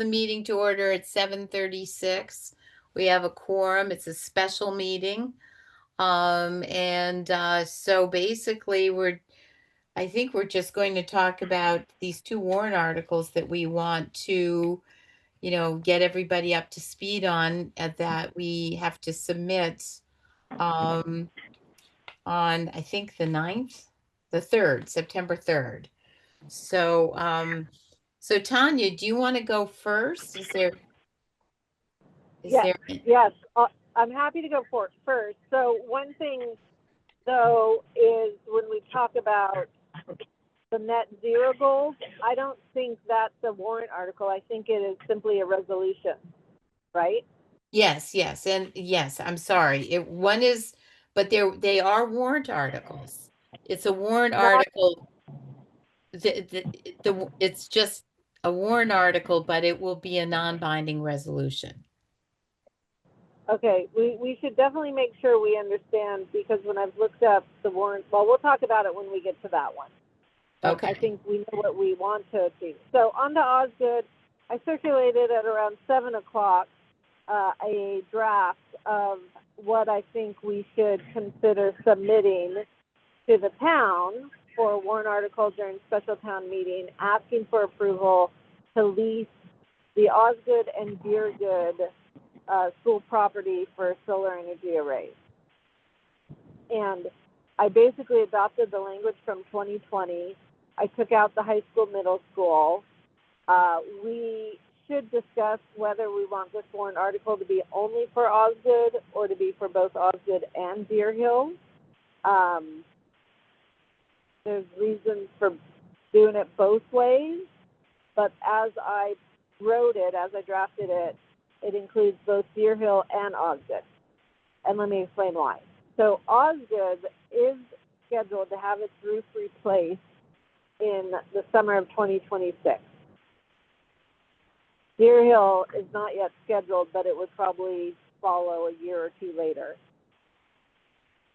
the meeting to order at 7:36. We have a quorum. It's a special meeting. So basically I think we're just going to talk about these two warrant articles that we want to, get everybody up to speed on, that we have to submit, um, on, I think, the 9th, the 3rd, September 3rd. So Tanya, do you want to go first? Is Yes, there? yes. I'm happy to go for it first. So one thing, though, is when we talk about the net zero goals, I don't think that's a warrant article. I think it is simply a resolution, right? Yes, yes, and yes, I'm sorry. One is, but they are warrant articles. It's a warrant Not, article. It's just a warrant article, but it will be a non-binding resolution. okay, we should definitely make sure we understand, because when I've looked up the warrant, well, we'll talk about it when we get to that one. But I Okay. think we know what we want to achieve. So on to Osgood, I circulated at around 7 o'clock a draft of what I think we should consider submitting to the town for a warrant article during special town meeting, asking for approval to lease the Osgood and Deergood school property for solar energy arrays. And I basically adopted the language from 2020. I took out the high school, middle school. We should discuss whether we want this warrant article to be only for Osgood or to be for both Osgood and Deer Hill. There's reasons for doing it both ways, but as I wrote it, as I drafted it, it includes both Deer Hill and Osgood. And let me explain why. So Osgood is scheduled to have its roof replaced in the summer of 2026. Deer Hill is not yet scheduled, but it would probably follow a year or two later.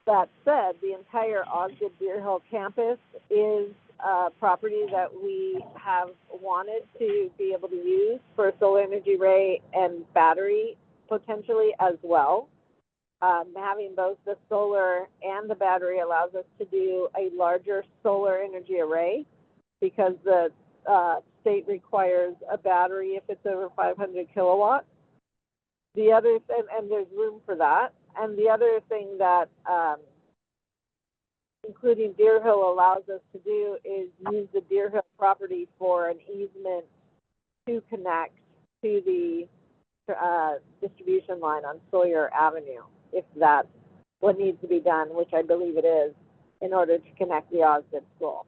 That said, the entire Osgood Deer Hill campus is property that we have wanted to be able to use for solar energy array and battery potentially as well. Having both the solar and the battery allows us to do a larger solar energy array, because the state requires a battery if it's over 500 kilowatts. The other, and there's room for that. And the other thing that including Deer Hill allows us to do is use the Deer Hill property for an easement to connect to the distribution line on Sawyer Avenue, if that's what needs to be done, which I believe it is, in order to connect the Osgood school.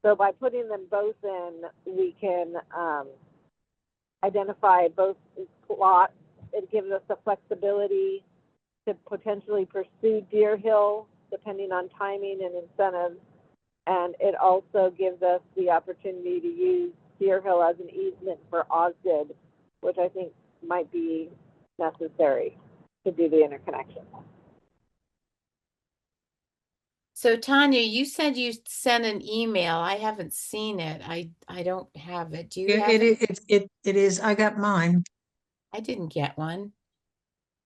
So by putting them both in, we can identify both plots. It gives us the flexibility to potentially pursue Deer Hill, depending on timing and incentives. And it also gives us the opportunity to use Deer Hill as an easement for Osgood, which I think might be necessary to do the interconnection. So Tanya, you said you sent an email. I haven't seen it. I don't have it. Do you have it? It is. I got mine. I didn't get one.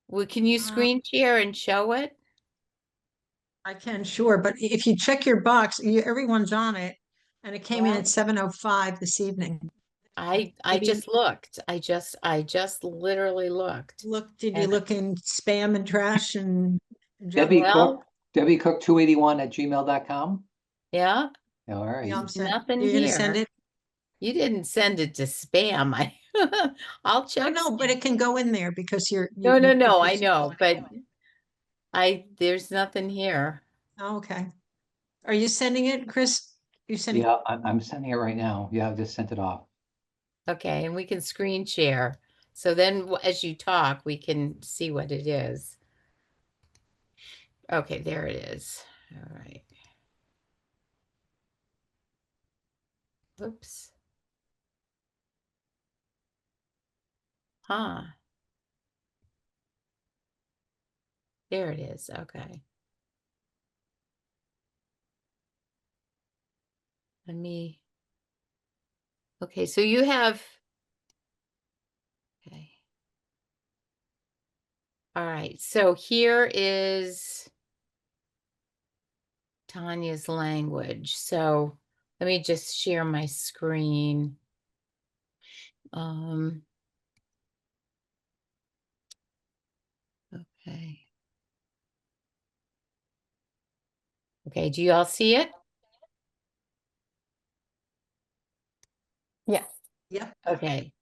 Well, can you screen share and show it? I can, sure, but if you check your box, everyone's on it, and it came in Well, at 7:05 this evening. I Maybe- just looked. I just literally looked. Did you look in spam and trash and Debbie Well- Cook, Debbie Cook 281 at gmail.com. Yeah, All right. Yeah, nothing You're gonna send here. it? You didn't send it to spam. I'll Oh, check. no, but it can go in there because No, I it's- know, but there's nothing here. Oh, okay. Are you sending it, Chris? You sending? Yeah, I'm sending it right now. Yeah, I've just sent it off. Okay, and we can screen share. So then as you talk, we can see what it is. Okay, there it is. All right. Oops. Huh. There it is. Okay. Let me. Okay, so you have All right, so here is Tanya's language. So let me just share my screen. Um, okay. Okay, do you all see it? Yes. Yep. Okay.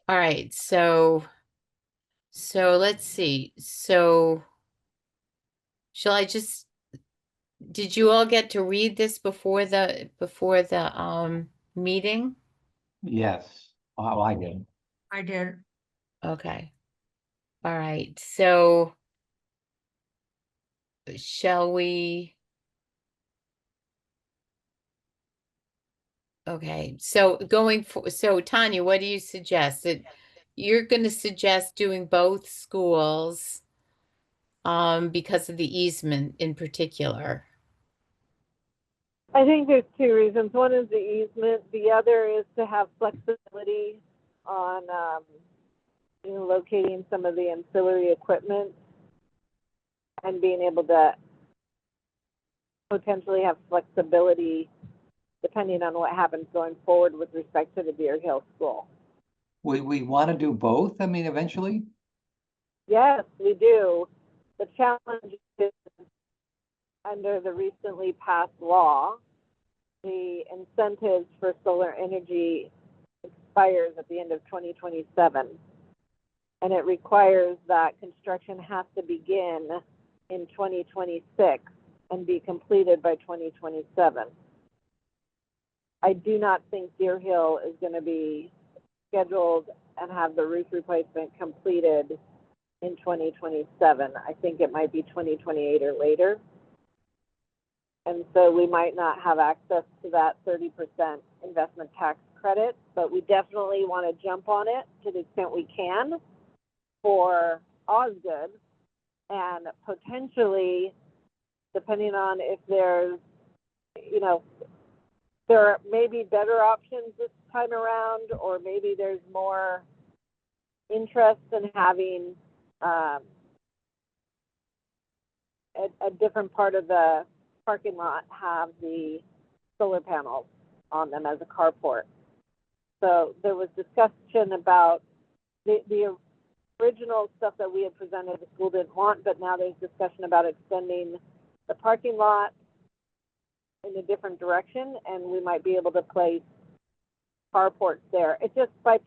All right, so let's see. So shall I just, did you all get to read this before the meeting? Yes. Oh, I did. I did. Okay. All right. So shall we? Okay. So so Tanya, what do you suggest? That you're going to suggest doing both schools because of the easement in particular. I think there's two reasons. One is the easement. The other is to have flexibility on, locating some of the ancillary equipment and being able to potentially have flexibility depending on what happens going forward with respect to the Deer Hill School. Would we want to do both? I mean, eventually? Yes, we do. The challenge is under the recently passed law, the incentives for solar energy expires at the end of 2027. And it requires that construction has to begin in 2026 and be completed by 2027. I do not think Deer Hill is going to be scheduled and have the roof replacement completed in 2027. I think it might be 2028 or later. And so we might not have access to that 30% investment tax credit, but we definitely want to jump on it to the extent we can for Osgood, and potentially, depending on if there's, there may be better options this time around, or maybe there's more interest in having a different part of the parking lot have the solar panels on them as a carport. So there was discussion about the original stuff that we had presented, the school didn't want, but now there's discussion about extending the parking lot in a different direction, and we might be able to place carports there. It's just by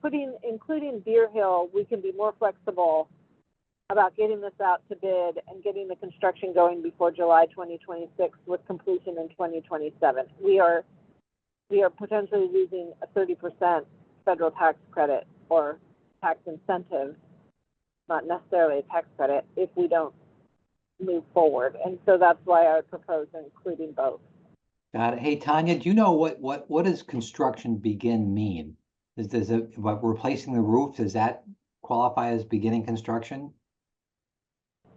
including Deer Hill, we can be more flexible about getting this out to bid and getting the construction going before July 2026 with completion in 2027. We are potentially losing a 30% federal tax credit or tax incentive, not necessarily a tax credit, if we don't move forward. And so that's why I would propose including both. Got it. Hey, Tanya, do you know what does construction begin mean? Does it, what, replacing the roof, does that qualify as beginning construction?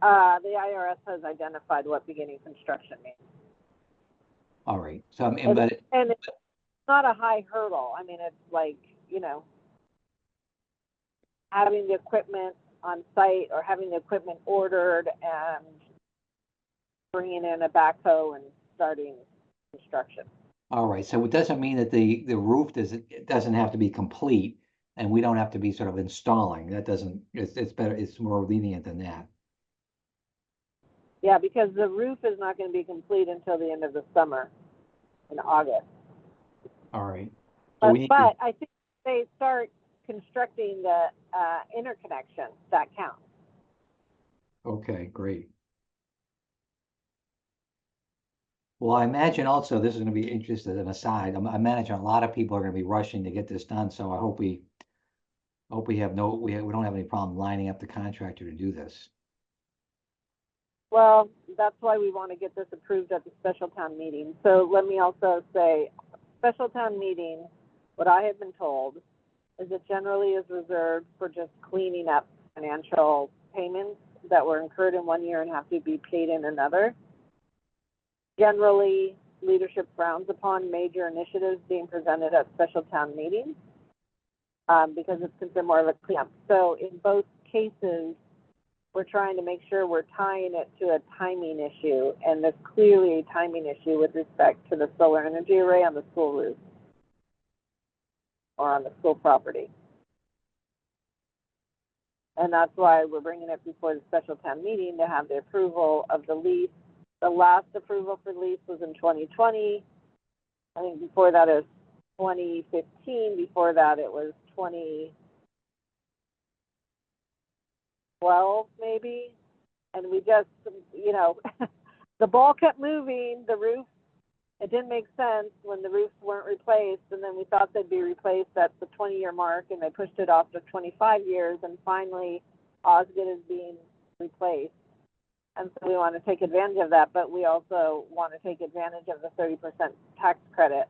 The IRS has identified what beginning construction means. All right. So, I mean, but And it's not a high hurdle. I mean, it's like, having the equipment on site or having the equipment ordered and bringing in a backhoe and starting construction. all right. So it doesn't mean that the roof doesn't have to be complete, and we don't have to be sort of installing. That doesn't. It's better. It's more lenient than that. Yeah, because the roof is not going to be complete until the end of the summer in August. All right. So But I think they start constructing the interconnection, that counts. Okay, great. Well, I imagine also this is going to be interesting an aside. I imagine a lot of people are going to be rushing to get this done. So I hope we don't have any problem lining up the contractor to do this. Well, that's why we want to get this approved at the special town meeting. So let me also say, special town meeting, what I have been told is it generally is reserved for just cleaning up financial payments that were incurred in one year and have to be paid in another. Generally, leadership frowns upon major initiatives being presented at special town meetings because it's considered more of a cleanup. So in both cases, we're trying to make sure we're tying it to a timing issue, and there's clearly a timing issue with respect to the solar energy array on the school roof or on the school property. And that's why we're bringing it before the special town meeting to have the approval of the lease. The last approval for lease was in 2020. I think before that it was 2015. Before that it was 2012 maybe. And we just, you know, the ball kept moving. The roof, it didn't make sense when the roofs weren't replaced. And then we thought they'd be replaced at the 20-year mark, and they pushed it off to 25 years. And finally, Osgood is being replaced. And so we want to take advantage of that, but we also want to take advantage of the 30% tax credit,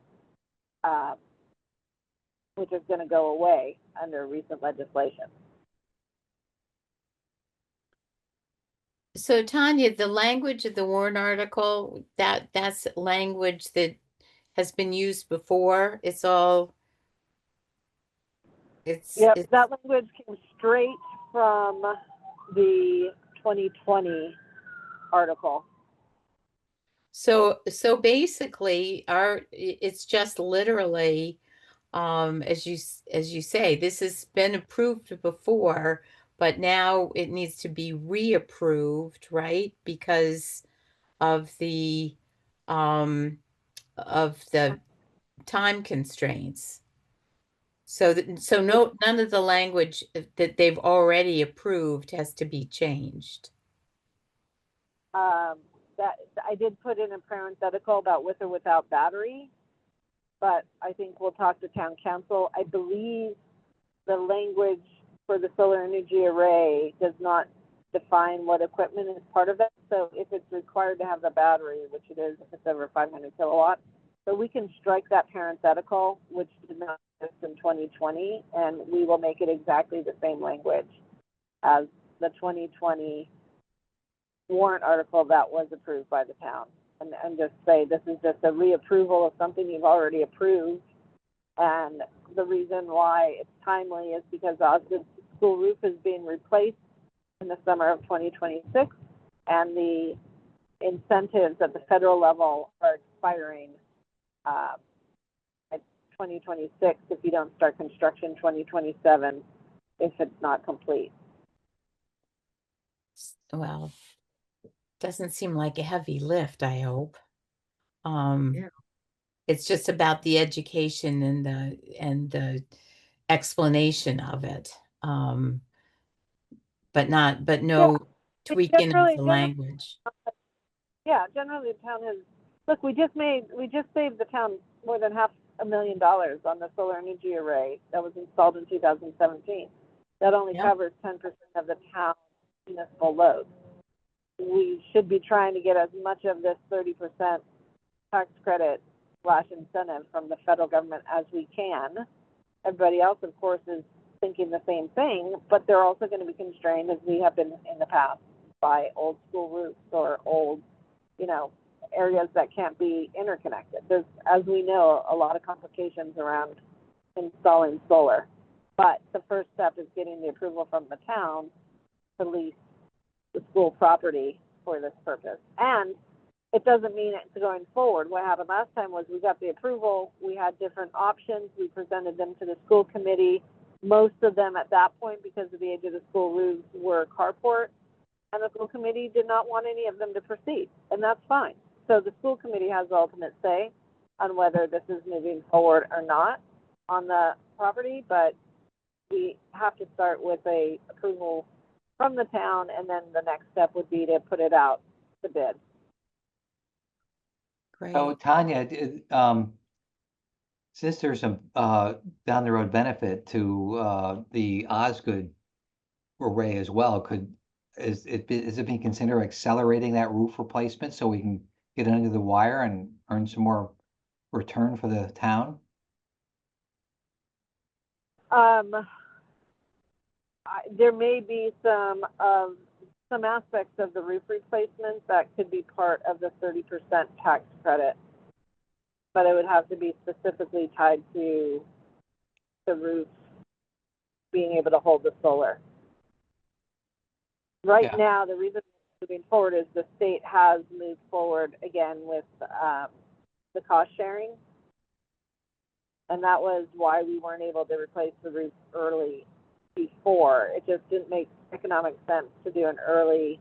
which is going to go away under recent legislation. So Tanya, the language of the warrant article, that's language that has been used before. It's all, Yep, it's that language came straight from the 2020 article. so basically it's just literally, as you say, this has been approved before, but now it needs to be reapproved, right? Because of the um of the time constraints. So none of the language that they've already approved has to be changed. That I did put in a parenthetical about with or without battery, but I think we'll talk to town council. I believe the language for the solar energy array does not define what equipment is part of it. So if it's required to have the battery, which it is if it's over 500 kilowatts, so we can strike that parenthetical, which did not exist in 2020, and we will make it exactly the same language as the 2020 warrant article that was approved by the town. And just say this is just a reapproval of something you've already approved. And the reason why it's timely is because Osgood school roof is being replaced in the summer of 2026, and the incentives at the federal level are expiring at 2026 if you don't start construction 2027 if it's not complete. Well, doesn't seem like a heavy lift, I hope. Yeah. It's just about the education and the explanation of it. But no tweaking of the language. Generally the town has, look, we just saved the town more than $500,000 on the solar energy array that was installed in 2017. That only Yep. covers 10% of the town's municipal load. We should be trying to get as much of this 30% tax credit / incentive from the federal government as we can. Everybody else, of course, is thinking the same thing, but they're also going to be constrained, as we have been in the past, by old school roofs or old, areas that can't be interconnected. There's, as we know, a lot of complications around installing solar. But the first step is getting the approval from the town to lease the school property for this purpose. And it doesn't mean it's going forward. What happened last time was we got the approval, we had different options, we presented them to the school committee. Most of them at that point, because of the age of the school roofs, were carport, and the school committee did not want any of them to proceed, and that's fine. So the school committee has the ultimate say on whether this is moving forward or not on the property, but we have to start with a approval from the town, and then the next step would be to put it out to bid. Great. So Tanya, since there's some down the road benefit to the Osgood array as well, is it being considered accelerating that roof replacement so we can get under the wire and earn some more return for the town? There may be some aspects of the roof replacement that could be part of the 30% tax credit, but it would have to be specifically tied to the roof being able to hold the solar. Right Yeah. now, the reason we're moving forward is the state has moved forward again with the cost sharing. And that was why we weren't able to replace the roof early before. It just didn't make economic sense to do an early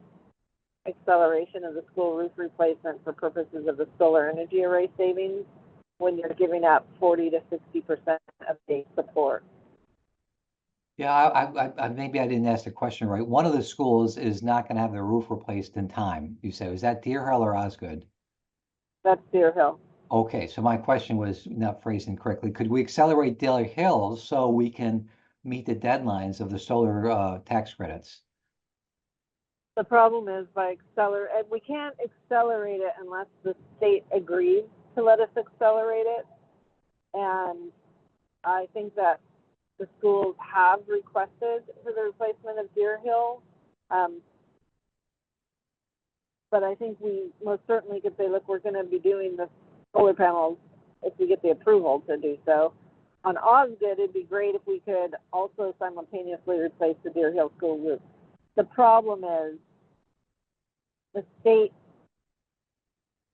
acceleration of the school roof replacement for purposes of the solar energy array savings when you're giving up 40 to 60% of state support. Yeah, maybe I didn't ask the question right. One of the schools is not going to have the roof replaced in time. You said, was that Deer Hill or Osgood? That's Deer Hill. Okay, so my question was not phrased incorrectly. Could we accelerate Deer Hill so we can meet the deadlines of the solar tax credits? The problem is we can't accelerate it unless the state agrees to let us accelerate it. And I think that the schools have requested for the replacement of Deer Hill. But I think we most certainly could say, look, we're going to be doing the solar panels if we get the approval to do so. On Osgood, it'd be great if we could also simultaneously replace the Deer Hill school roof. The problem is the state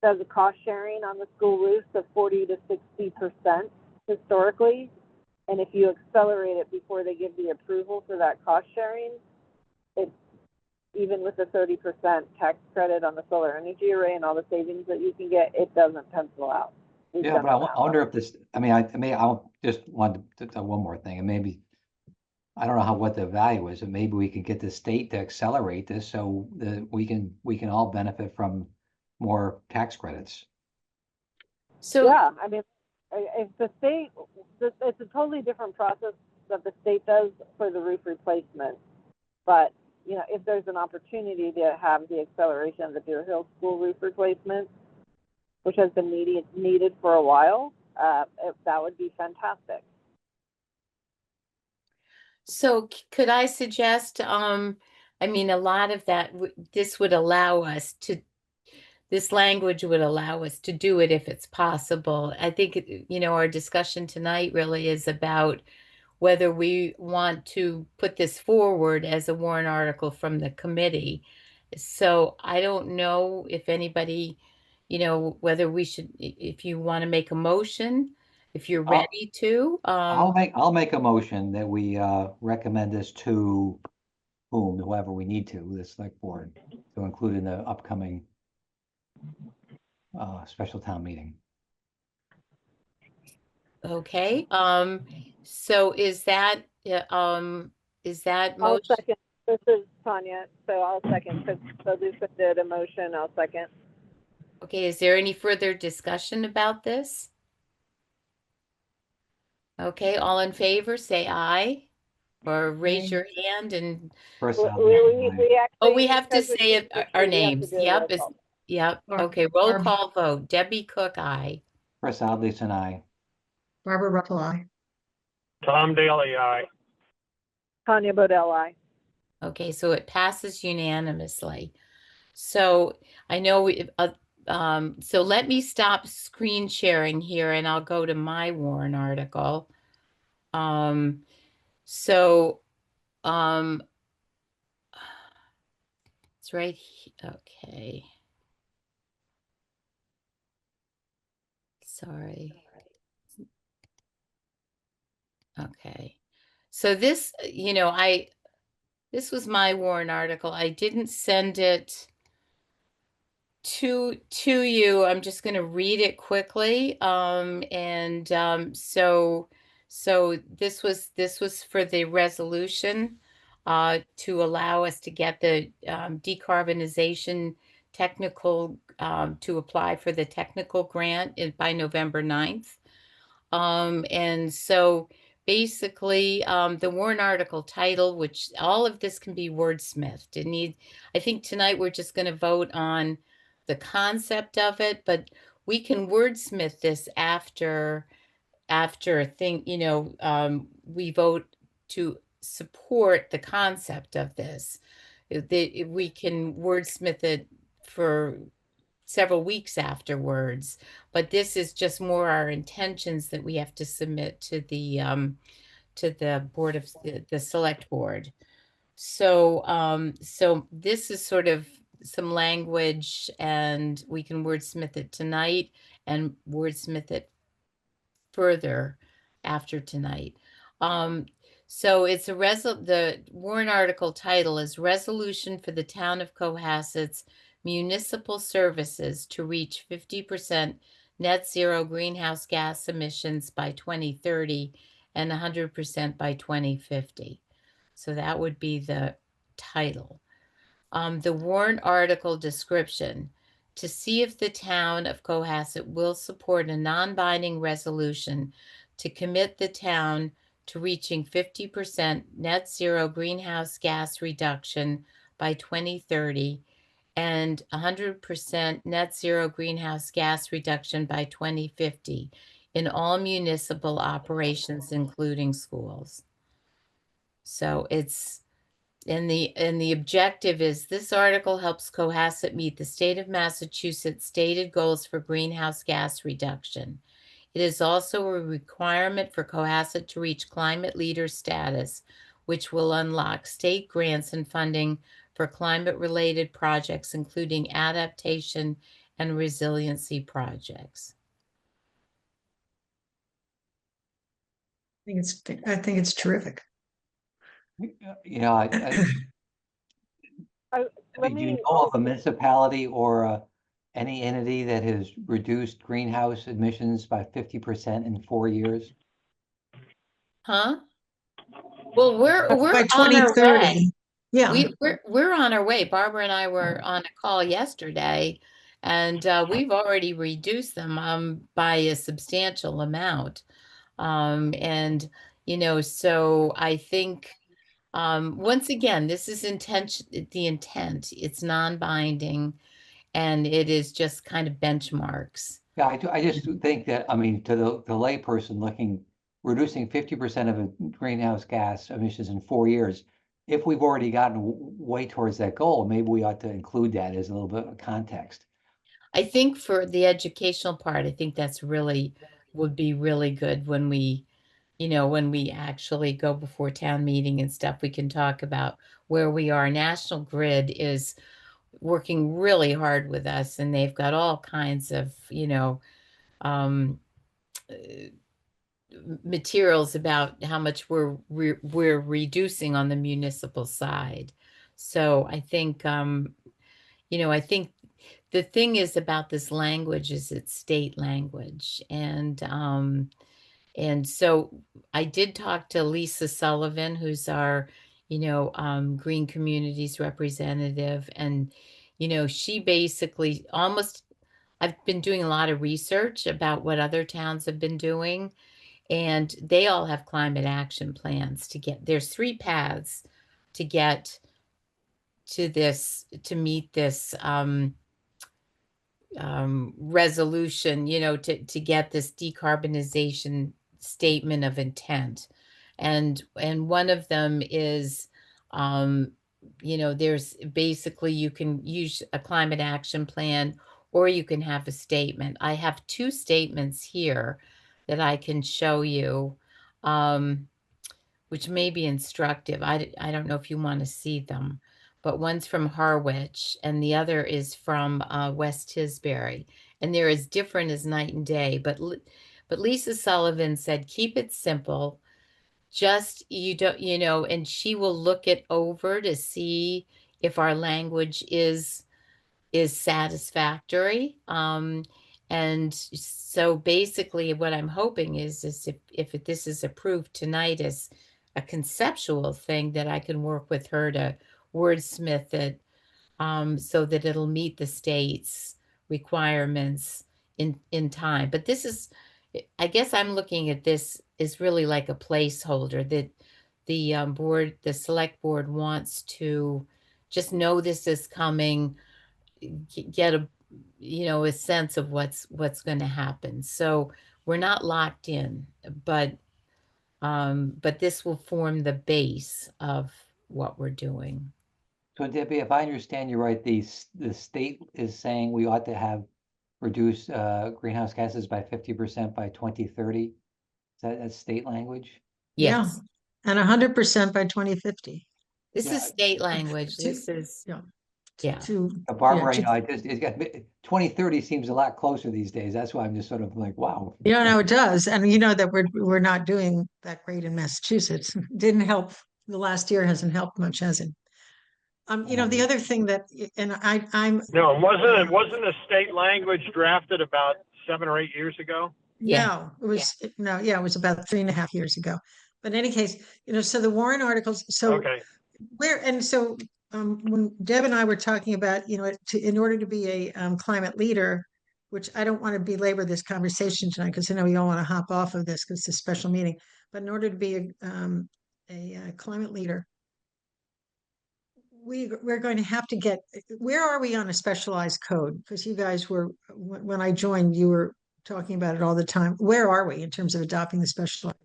does a cost sharing on the school roofs of 40 to 60% historically. And if you accelerate it before they give the approval for that cost sharing, it's even with the 30% tax credit on the solar energy array and all the savings that you can get, it doesn't pencil out. Yeah, but I wonder if this, I mean, I'll just want to tell one more thing, and maybe, I don't know what the value is, and maybe we can get the state to accelerate this so that we can all benefit from more tax credits. So Yeah, I mean, if the state, it's a totally different process that the state does for the roof replacement. But, you know, if there's an opportunity to have the acceleration of the Deer Hill school roof replacement, which has been needed for a while, that would be fantastic. So could I suggest, I mean, a lot of that, this would allow us to, this language would allow us to do it if it's possible. I think, you know, our discussion tonight really is about whether we want to put this forward as a warrant article from the committee. So I don't know if anybody, you know, whether we should, if you want to make a motion, if you're I'll, ready to. I'll make a motion that we recommend this to whoever we need to, the select board, to include in the upcoming special town meeting. Okay, so is that I'll motion? second. This is Tanya, so I'll second. So Lisa did a motion, I'll second. Okay, is there any further discussion about this? Okay, all in favor, say aye, or raise your hand and, First, We actually, oh, we have to because it's say it, district, our we have to names. do a Yep, roll is, call. yep, Barb- okay, roll Barb- call vote. Debbie Cook, aye. Chris Alves and I. Barbara Ruffalo, aye. Tom Daly, aye. Tanya Bodell, aye. Okay, so it passes unanimously. So I know so let me stop screen sharing here and I'll go to my warrant article. So, it's right okay. Sorry. Okay. So this, you know, this was my warrant article. I didn't send it to you. I'm just going to read it quickly. So this was for the resolution to allow us to get the decarbonization technical to apply for the technical grant by November 9th. And so basically the warrant article title, which all of this can be wordsmithed. I think tonight we're just going to vote on the concept of it, but we can wordsmith this after we vote to support the concept of this. We can wordsmith it for several weeks afterwards, but this is just more our intentions that we have to submit to the board of the select board. So this is sort of some language, and we can wordsmith it tonight and wordsmith it further after tonight. So it's the warrant article title is Resolution for the Town of Cohasset's Municipal Services to reach 50% net zero greenhouse gas emissions by 2030 and 100% by 2050. So that would be the title. The warrant article description, to see if the town of Cohasset will support a non-binding resolution to commit the town to reaching 50% net zero greenhouse gas reduction by 2030 and 100% net zero greenhouse gas reduction by 2050 in all municipal operations, including schools. So the objective is this article helps Cohasset meet the state of Massachusetts stated goals for greenhouse gas reduction. It is also a requirement for Cohasset to reach climate leader status, which will unlock state grants and funding for climate-related projects, including adaptation and resiliency projects. I think it's terrific. You know, Let do you me, know of a municipality or any entity that has reduced greenhouse emissions by 50% in 4 years? Huh? Well, we're By on our way. 2030. Yeah, We're on our way. Barbara and I were on a call yesterday, and we've already reduced them by a substantial amount. And so I think once again, this is the intent. It's non-binding, and it is just kind of benchmarks. Yeah, I just think that, I mean, to the layperson looking, reducing 50% of greenhouse gas emissions in 4 years, if we've already gotten way towards that goal, maybe we ought to include that as a little bit of context. I think for the educational part, I think that's would be really good when when we actually go before town meeting and stuff, we can talk about where we are. National Grid is working really hard with us, and they've got all kinds of, um, materials about how much we're reducing on the municipal side. So I think, I think the thing is about this language is it's state language. And so I did talk to Lisa Sullivan, who's our, Green Communities representative. And, she basically I've been doing a lot of research about what other towns have been doing, and they all have climate action plans there's 3 paths to get to meet this, resolution, to get this decarbonization statement of intent. And one of them is, there's basically you can use a climate action plan or you can have a statement. I have 2 statements here that I can show you, which may be instructive. I don't know if you want to see them, but one's from Harwich and the other is from West Tisbury. And they're as different as night and day. But Lisa Sullivan said, keep it simple. Just, you don't, and she will look it over to see if our language is satisfactory. And so basically what I'm hoping is if this is approved tonight as a conceptual thing, that I can work with her to wordsmith it, so that it'll meet the state's requirements in time. But this is, I guess I'm looking at this as really like a placeholder that the select board wants to just know this is coming, get a sense of what's going to happen. So we're not locked in, but this will form the base of what we're doing. So Debbie, if I understand you right, the state is saying we ought to have reduced greenhouse gases by 50% by 2030. Is that state language? yeah. Yes. And 100% by 2050. This Yeah. is state language. To- This is, yeah. yeah. To, Barbara, to- you know, it's got 2030 seems a lot closer these days. That's why I'm just sort of like, wow. no, it does. And you know that we're not doing that great in Massachusetts. Didn't help. The last year hasn't helped much, has it? You know, the other thing that, and I'm, No, wasn't a state language drafted about 7 or 8 years ago? Yeah. no, it was, no, yeah, it was about 3.5 years ago. But in any case, you know, so the Warren articles, so Okay, when Deb and I were talking about, you know, in order to be a climate leader, which I don't want to belabor this conversation tonight because I know we all want to hop off of this because it's a special meeting. But in order to be a climate leader, we're going to have to get, where are we on a specialized code? Because you guys were, when I joined, you were talking about it all the time. Where are we in terms of adopting the specialized?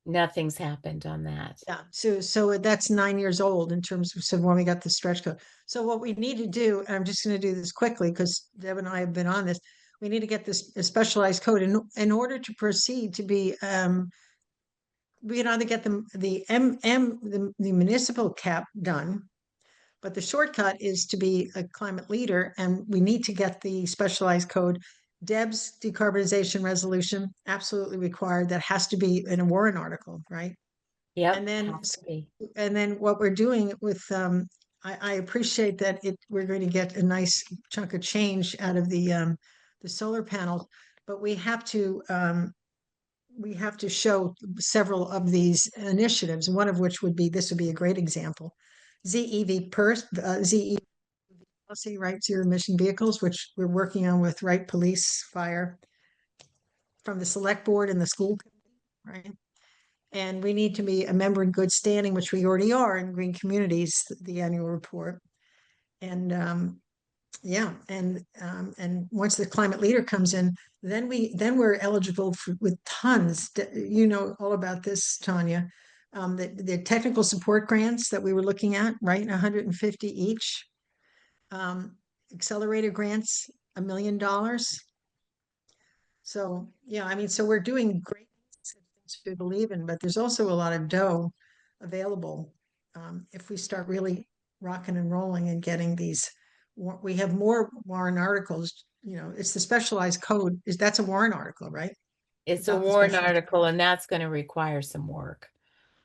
Nothing's happened on that. Yeah, so that's 9 years old in terms of, so when we got the stretch code. So what we need to do, and I'm just going to do this quickly because Deb and I have been on this. We need to get this a specialized code in order to proceed to be we can either get the municipal cap done, but the shortcut is to be a climate leader, and we need to get the specialized code. Deb's decarbonization resolution, absolutely required. That has to be in a Warren article, right? Yep. And then has to be. and then what we're doing with I appreciate that we're going to get a nice chunk of change out of the solar panels, but we have to show several of these initiatives, one of which would be, this would be a great example, ZEV policy, right, zero emission vehicles, which we're working on with Wright Police Fire from the select board and the school, right? And we need to be a member in good standing, which we already are in Green Communities, the annual report. And yeah, and once the climate leader comes in, then we're eligible with tons. You know all about this, Tanya. The technical support grants that we were looking at, right? 150 each. Accelerator grants, $1 million. So yeah, I mean, so we're doing great things to believe in, but there's also a lot of dough available if we start really rocking and rolling and getting these. We have more Warren articles. You know, it's the specialized code. That's a Warren article, right? It's a Adopt the Warren specialized article, and that's going to require some work.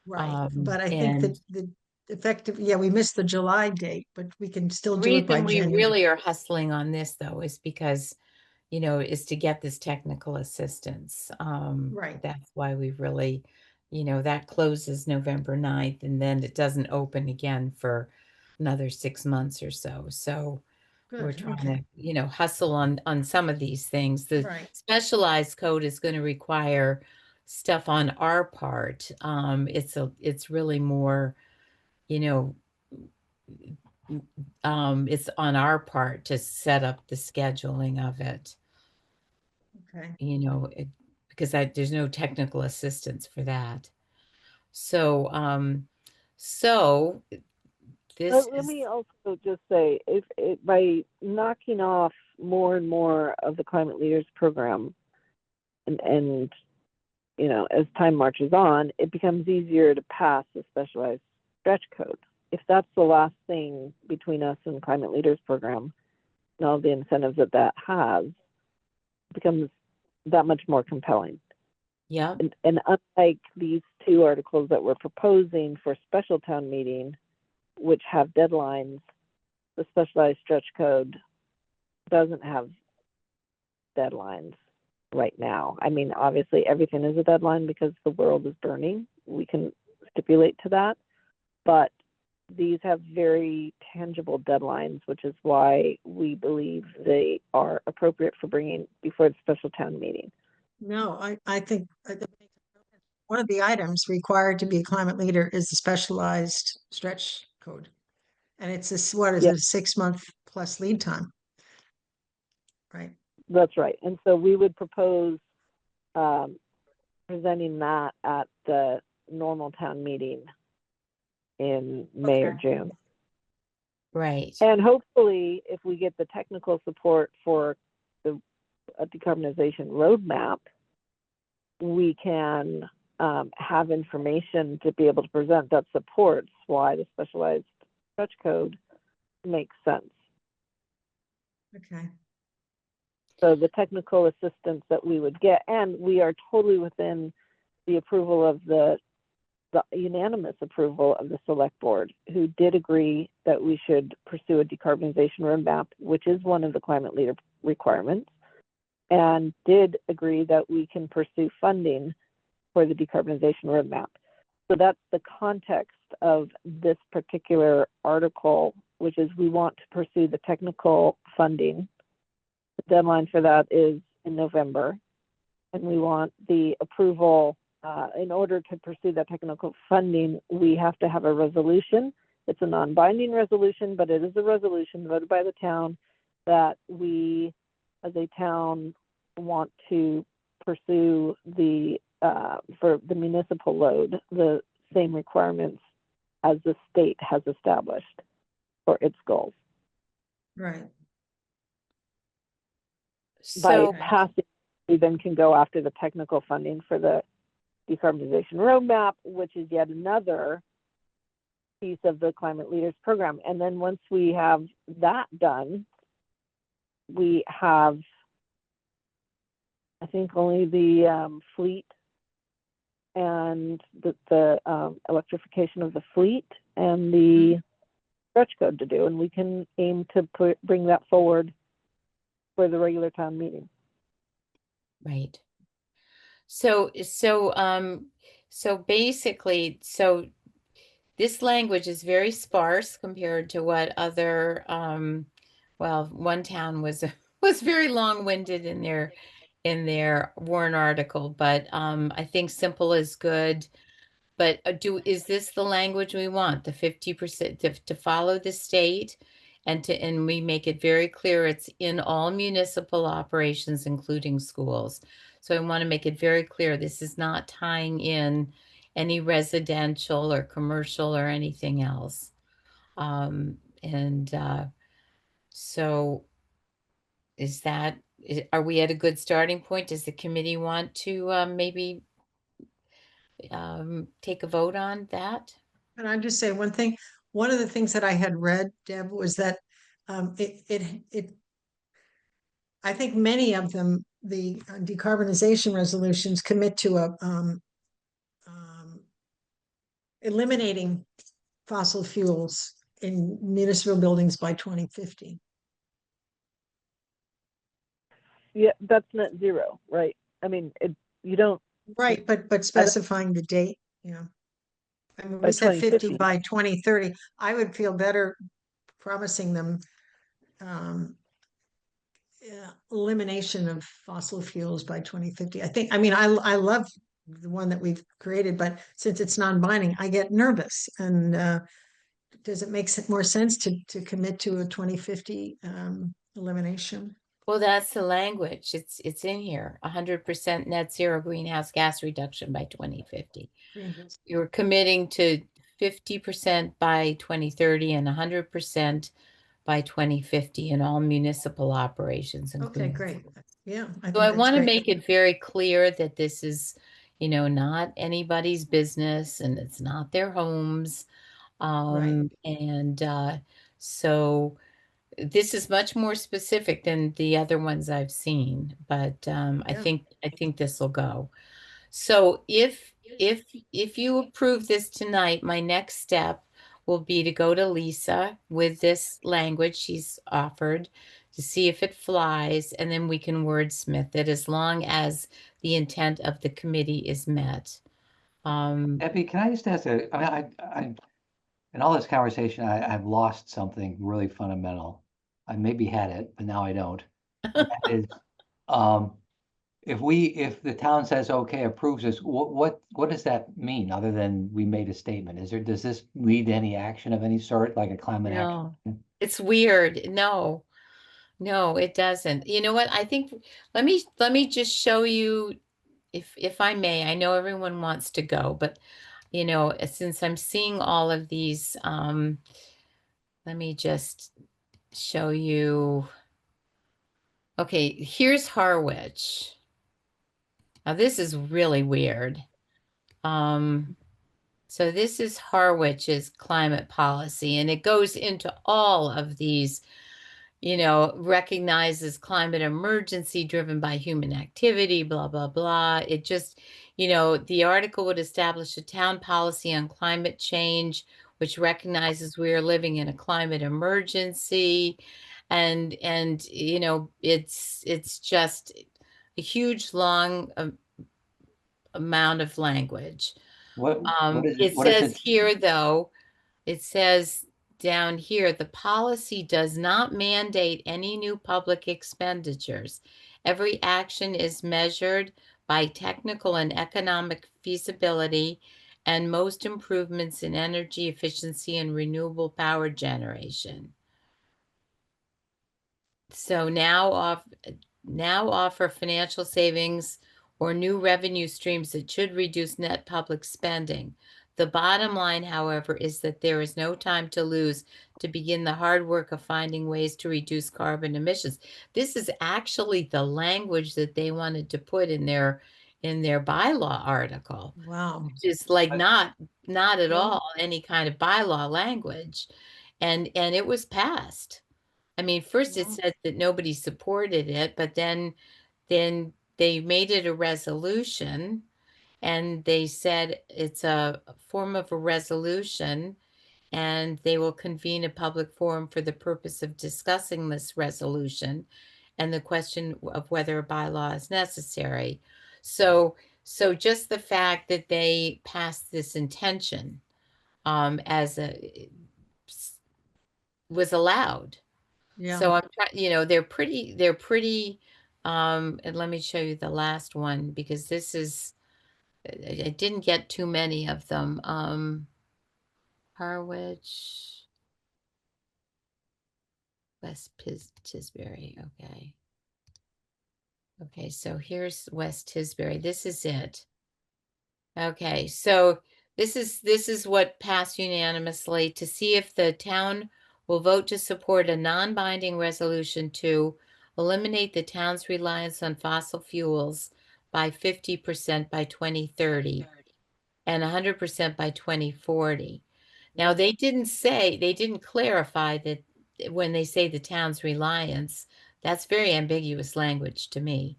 right. But I think And that the effective, yeah, we missed the July date, but we can still the do it by reason we January. really are hustling on this, though, is because, you know, is to get this technical assistance. Right. That's why we really, you know, that closes November 9th, and then it doesn't open again for another 6 months or so. So we're Good. trying Okay. to, you know, hustle on some of these things. The Right. specialized code is going to require stuff on our part. It's really more, you know, it's on our part to set up the scheduling of it, Okay. you know, because there's no technical assistance for that. So, so this Let is, me also just say, if by knocking off more and more of the Climate Leaders Program, and you know, as time marches on, it becomes easier to pass the specialized stretch code. If that's the last thing between us and Climate Leaders Program, and all the incentives that has, it becomes that much more compelling. yeah, And unlike these two articles that we're proposing for special town meeting, which have deadlines, the specialized stretch code doesn't have deadlines right now. I mean, obviously everything is a deadline because the world is burning. We can stipulate to that, but these have very tangible deadlines, which is why we believe they are appropriate for bringing before the special town meeting. No, I think one of the items required to be a climate leader is the specialized stretch code. And it's this, what is it, a 6 month plus lead time? Right. That's right. And so we would propose presenting that at the normal town meeting in May or June. right. And hopefully, if we get the technical support for a decarbonization roadmap, we can have information to be able to present that supports why the specialized stretch code makes sense. Okay. So the technical assistance that we would get, and we are totally within the approval of the unanimous approval of the select board, who did agree that we should pursue a decarbonization roadmap, which is one of the climate leader requirements, and did agree that we can pursue funding for the decarbonization roadmap. So that's the context of this particular article, which is we want to pursue the technical funding. The deadline for that is in November, and we want the approval. In order to pursue that technical funding, we have to have a resolution. It's a non-binding resolution, but it is a resolution voted by the town that we, as a town, want to pursue the for the municipal load, the same requirements as the state has established for its goals. Right. So, By passing, we then can go after the technical funding for the decarbonization roadmap, which is yet another piece of the Climate Leaders Program. And then once we have that done, we have, I think, only the fleet and the electrification of the fleet and the stretch code to do, and we can aim to bring that forward for the regular town meeting. right. So basically, this language is very sparse compared to what other, well, one town was was very long-winded in their warrant article, but I think simple is good. But is this the language we want? The 50% to follow the state, and we make it very clear it's in all municipal operations, including schools. So I want to make it very clear this is not tying in any residential or commercial or anything else. And so are we at a good starting point? Does the committee want to maybe take a vote on that? And I just say one thing. One of the things that I had read, Deb, was that I think many of them, the decarbonization resolutions, commit to eliminating fossil fuels in municipal buildings by 2050. Yeah, that's net zero, right? I mean, you don't. Right, but specifying the date, you know. I mean, By we said 50 2050. by 2030. I would feel better promising them elimination of fossil fuels by 2050. I mean, I love the one that we've created, but since it's non-binding, I get nervous. And does it make more sense to commit to a 2050 elimination? Well, that's the language. It's in here. 100% net zero greenhouse gas reduction by 2050. You're committing to 50% by 2030 and 100% by 2050 in all municipal operations. Okay, great. Yeah, So I want to great. make it very clear that this is, not anybody's business and it's not their homes. Right. And so this is much more specific than the other ones I've seen, but I think this will go. So if you approve this tonight, my next step will be to go to Lisa with this language she's offered to see if it flies, and then we can wordsmith it as long as the intent of the committee is met. Effie, can I just ask in all this conversation, I've lost something really fundamental. I maybe had it, but now I don't. And that is, if the town says, okay, approves this, what does that mean other than we made a statement? Does this lead to any action of any sort, like a climate No, action? it's weird. No, it doesn't. You know what? I think let me just show you if I may. I know everyone wants to go, but since I'm seeing all of these, let me just show you. Okay, here's Harwich. Now this is really weird. So this is Harwich's climate policy, and it goes into all of these, recognizes climate emergency driven by human activity, blah, blah, blah. It just, the article would establish a town policy on climate change, which recognizes we are living in a climate emergency. And it's just a huge, long amount of language. What is it? It What is says it? here, though, it says down here, the policy does not mandate any new public expenditures. Every action is measured by technical and economic feasibility and most improvements in energy efficiency and renewable power generation. So now offer financial savings or new revenue streams that should reduce net public spending. The bottom line, however, is that there is no time to lose to begin the hard work of finding ways to reduce carbon emissions. This is actually the language that they wanted to put in their bylaw article. Wow. Just like But- not at Yeah. all any kind of bylaw language. And it was passed. I mean, first it Wow. said that nobody supported it, but then they made it a resolution, and they said it's a form of a resolution, and they will convene a public forum for the purpose of discussing this resolution and the question of whether a bylaw is necessary. So just the fact that they passed this intention as a was allowed. Yeah. So I'm trying, they're pretty, and let me show you the last one because this is, I didn't get too many of them. Harwich, West Tisbury. Okay. Okay, so here's West Tisbury. This is it. Okay, so this is what passed unanimously to see if the town will vote to support a non-binding resolution to eliminate the town's reliance on fossil fuels by 50% by 2030 and 100% by 2040. Now, they didn't clarify that when they say the town's reliance, that's very ambiguous language to me.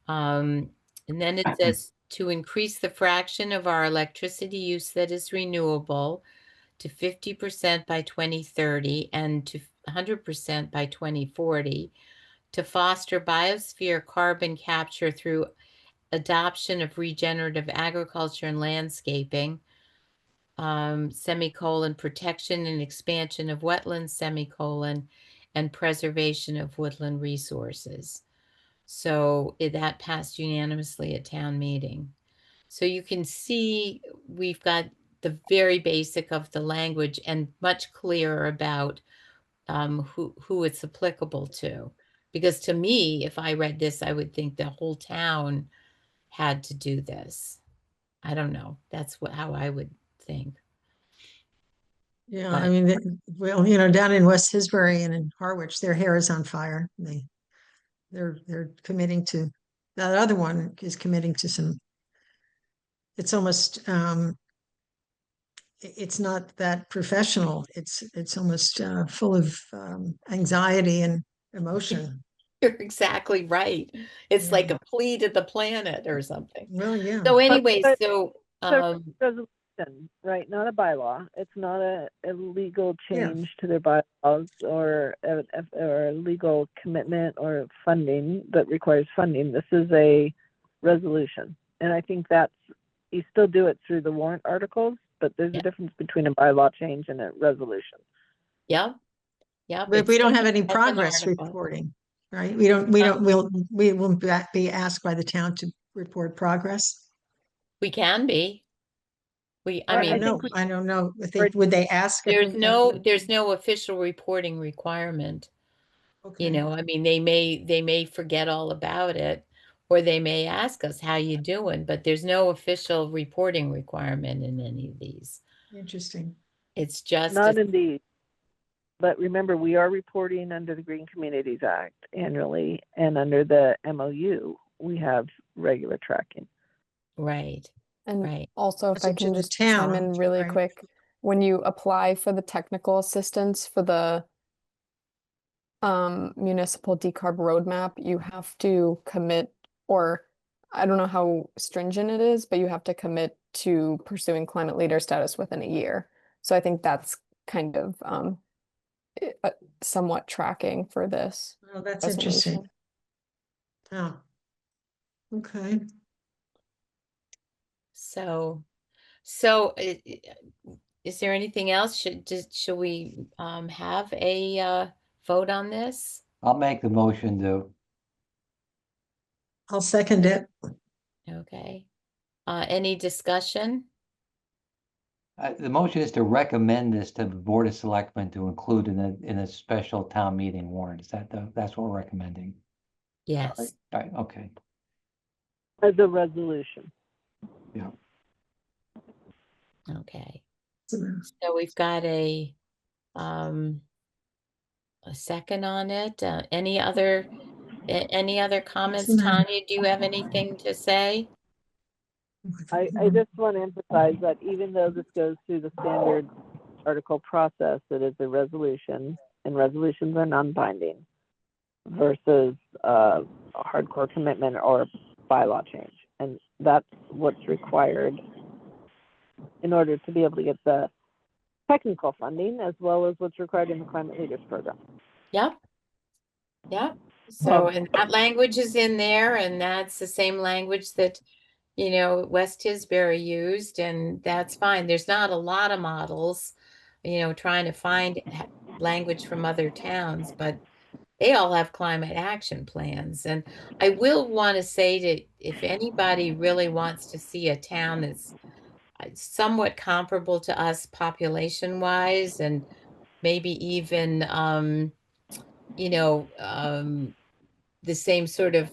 And then it says to increase the fraction of our electricity use that is renewable to 50% by 2030 and to 100% by 2040, to foster biosphere carbon capture through adoption of regenerative agriculture and landscaping, semicolon, protection and expansion of wetlands, semicolon, and preservation of woodland resources. So that passed unanimously at town meeting. So you can see we've got the very basic of the language and much clearer about who it's applicable to. Because to me, if I read this, I would think the whole town had to do this. I don't know. That's how I would think. Yeah, But- I mean, well, down in West Tisbury and in Harwich, their hair is on fire. They're committing to, that other one is committing to some, it's almost it's not that professional. It's almost full of anxiety and emotion. You're exactly right. It's Yeah. like a plea to the planet or something. Well, yeah. So anyway, But- so Resolution, right? Not a bylaw. It's not a legal Yeah. change to their bylaws or a legal commitment or funding that requires funding. This is a resolution. And I think you still do it through the warrant articles, but there's Yeah. a difference between a bylaw change and a resolution. yeah. But we don't have any as an progress article. reporting, right? We won't be asked by the town to report progress. We can be. I Right, mean, I don't know. Right. Would they ask? there's no official reporting requirement. Okay. I mean, they may forget all about it, or they may ask us how you doing, but there's no official reporting requirement in any of these. Interesting. It's just Not indeed. But remember, we are reporting under the Green Communities Act annually, and under the MOU, we have regular tracking. right. And Right. also, if That's I up to can the just chime town, in really right. quick, when you apply for the technical assistance for the municipal decarb roadmap, you have to commit, or I don't know how stringent it is, but you have to commit to pursuing climate leader status within a year. So I think that's kind of somewhat tracking for this Oh, that's interesting. resolution. Oh. Okay. So, is there anything else? Should we have a vote on this? I'll make the motion to, I'll second it. Okay. Any discussion? the motion is to recommend this to the Board of Selectmen to include in a special town meeting warrant. Is that that's what we're recommending? Yes. All right, okay. As a resolution. Okay. So we've got a second on it. Any other comments? What's the matter? Tanya, do you have anything to say? I just want to emphasize that even though this goes through the standard article process, it is a resolution, and resolutions are non-binding versus a hardcore commitment or bylaw change. And that's what's required in order to be able to get the technical funding, as well as what's required in the Climate Leaders Program. Yep. Yep. So, and that language is in there, and that's the same language that, West Tisbury used, and that's fine. There's not a lot of models, trying to find language from other towns, but they all have climate action plans. And I will want to say that if anybody really wants to see a town that's somewhat comparable to us population wise, and maybe even, the same sort of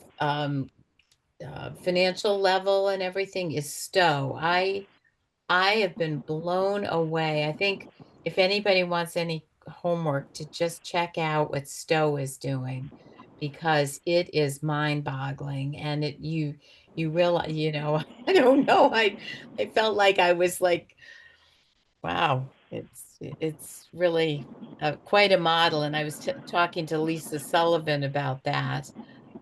financial level and everything, is Stowe. I have been blown away. I think if anybody wants any homework, to just check out what Stowe is doing, because it is mind-boggling, and you realize, I don't know, I felt like I was like, wow, it's really quite a model. And I was talking to Lisa Sullivan about that,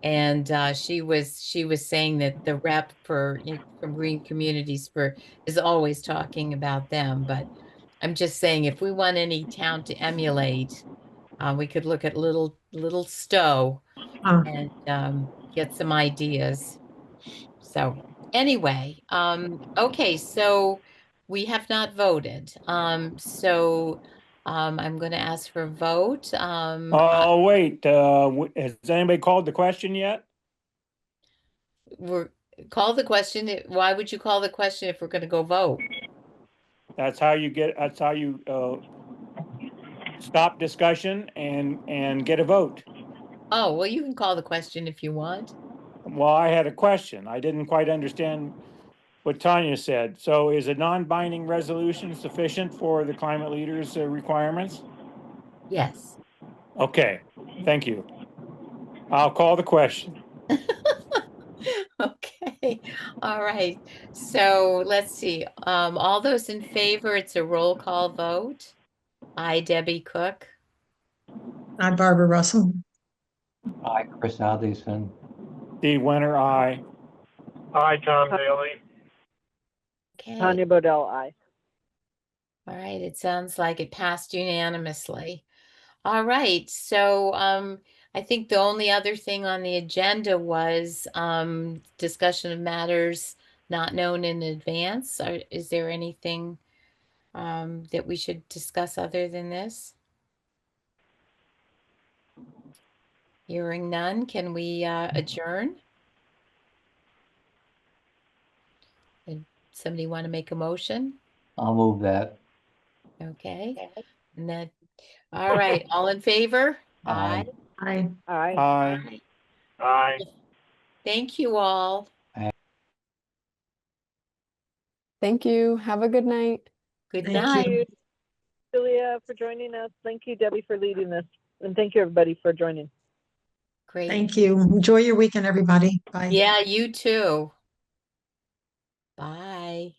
and she was saying that the rep from Green Communities is always talking about them. But I'm just saying, if we want any town to emulate, we could look at little Stowe Oh, and get some ideas. So anyway, okay, so we have not voted. I'm going to ask for a vote. Oh, wait, has anybody called the question yet? We're call the question. Why would you call the question if we're going to go vote? That's how you stop discussion and get a vote. Oh, well, you can call the question if you want. Well, I had a question. I didn't quite understand what Tanya said. So is a non-binding resolution sufficient for the climate leaders' requirements? Yes. Okay, thank you. I'll call the question. Okay. All right. So let's see. All those in favor, it's a roll call vote. I, Debbie Cook. I'm Barbara Russell. Aye, Chris Alderson. Steve Winter, aye. Hi, Tom Daly. Okay. Tanya Bodell, aye. All right. It sounds like it passed unanimously. All right. So I think the only other thing on the agenda was discussion of matters not known in advance. Is there anything that we should discuss other than this? Hearing none, can we adjourn? And somebody want to make a motion? I'll move that. Okay. And then, all right, all in favor? Aye. Aye. Aye. Aye. Aye. Thank you all. Thank you. Have a good night. Good Thank night. you. Julia, for joining us. Thank you, Debbie, for leading this. And thank you, everybody, for joining. Great. Thank you. Enjoy your weekend, everybody. Bye. Yeah, you too. Bye. Bye.